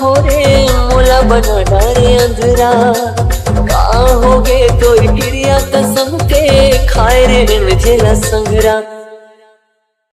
छोरे मोला बना डारे अंधरा। का हो गे तोर क्रिया कसम के खाए रे मुझे ला संगरा।